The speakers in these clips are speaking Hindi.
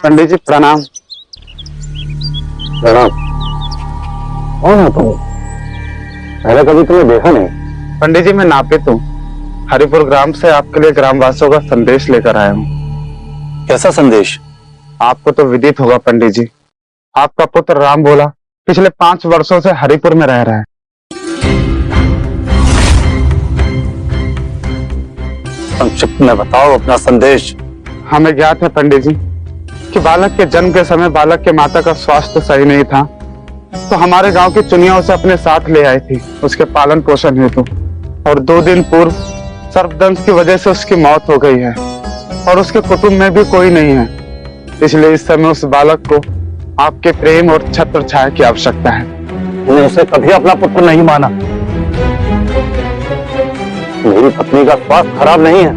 पंडित जी प्रणाम। प्रणाम। कौन है तुम? पहले कभी तुम्हें देखा नहीं। पंडित जी मैं नापित हूँ, हरिपुर ग्राम से आपके लिए ग्रामवासियों का संदेश लेकर आया हूँ। कैसा संदेश? आपको तो विदित होगा पंडित जी, आपका पुत्र राम भोला पिछले 5 वर्षों से हरिपुर में रह रहा है। संक्षिप्त में बताओ अपना संदेश। हमें ज्ञात है पंडित जी कि बालक के जन्म के समय बालक के माता का स्वास्थ्य सही नहीं था, तो हमारे गांव की चुनिया उसे अपने साथ ले आई थी उसके पालन पोषण हेतु, और 2 दिन पूर्व सर्पदंश की वजह से उसकी मौत हो गई है और उसके कुटुंब में भी कोई नहीं है। इसलिए इस समय उस बालक को आपके प्रेम और छत्र छाया की आवश्यकता है। मैंने उसे कभी अपना पुत्र नहीं माना। मेरी पत्नी का स्वास्थ्य खराब नहीं है।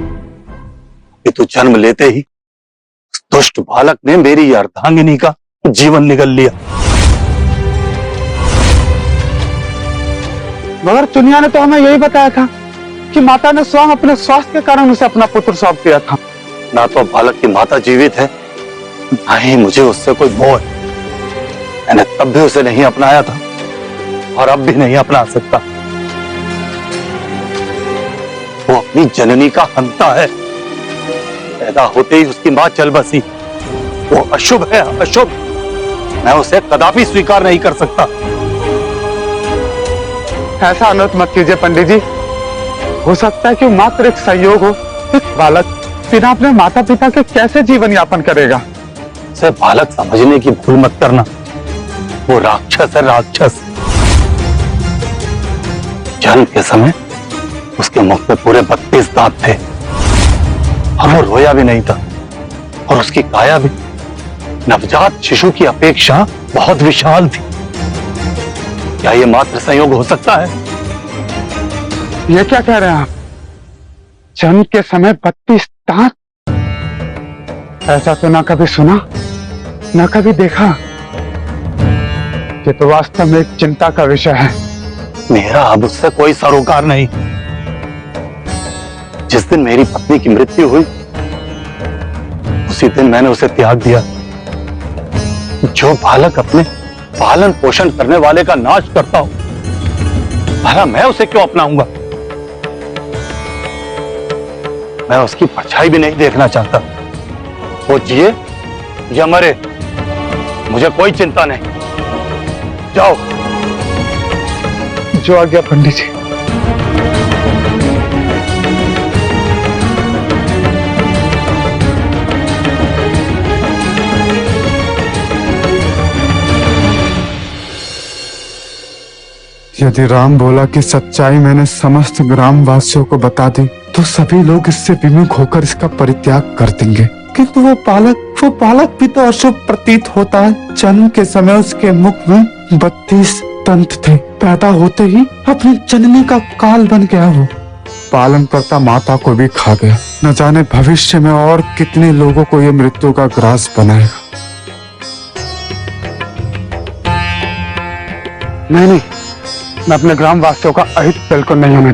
ये तो जन्म लेते ही दुष्ट बालक ने मेरी अर्धांगिनी का जीवन निगल लिया। मगर चुनिया ने तो हमें यही बताया था कि माता ने स्वयं अपने स्वास्थ्य के कारण उसे अपना पुत्र सौंप दिया था। ना तो बालक की माता जीवित है, ना ही मुझे उससे कोई मोह है। मैंने तब भी उसे नहीं अपनाया था और अब भी नहीं अपना सकता। वो अपनी जननी का हंता है। पैदा होते ही उसकी मां चल बसी। वो अशुभ है, अशुभ। मैं उसे कदापि स्वीकार नहीं कर सकता। ऐसा अनर्थ मत कीजिए पंडित जी, हो सकता है कि मात्र एक संयोग हो। एक बालक बिना अपने माता पिता के कैसे जीवन यापन करेगा? उसे बालक समझने की भूल मत करना। वो राक्षस है, राक्षस। जन्म के समय उसके मुख में पूरे 32 दांत थे और वो रोया भी नहीं था, और उसकी काया भी नवजात शिशु की अपेक्षा बहुत विशाल थी। क्या ये मात्र संयोग हो सकता है? ये क्या कह रहे हैं आप? जन्म के समय 32 दांत? ऐसा तो ना कभी सुना, ना कभी देखा। ये तो वास्तव में एक चिंता का विषय है। मेरा अब उससे कोई सरोकार नहीं। जिस दिन मेरी पत्नी की मृत्यु हुई उसी दिन मैंने उसे त्याग दिया। जो बालक अपने पालन पोषण करने वाले का नाश करता हो, भला मैं उसे क्यों अपनाऊंगा? मैं उसकी परछाई भी नहीं देखना चाहता। वो जिए या मरे, मुझे कोई चिंता नहीं। जाओ। जो आ गया पंडित जी। यदि राम भोला की सच्चाई मैंने समस्त ग्रामवासियों को बता दी तो सभी लोग इससे विमुख होकर इसका परित्याग कर देंगे। किंतु वो बालक भी तो अशुभ प्रतीत होता है। जन्म के समय उसके मुख में 32 दंत थे। पैदा होते ही अपनी जननी का काल बन गया। वो पालन करता माता को भी खा गया। न जाने भविष्य में और कितने लोगों को ये मृत्यु का ग्रास बनाएगा। नहीं, मैं अपने ग्रामवासियों का अहित बिल्कुल नहीं होने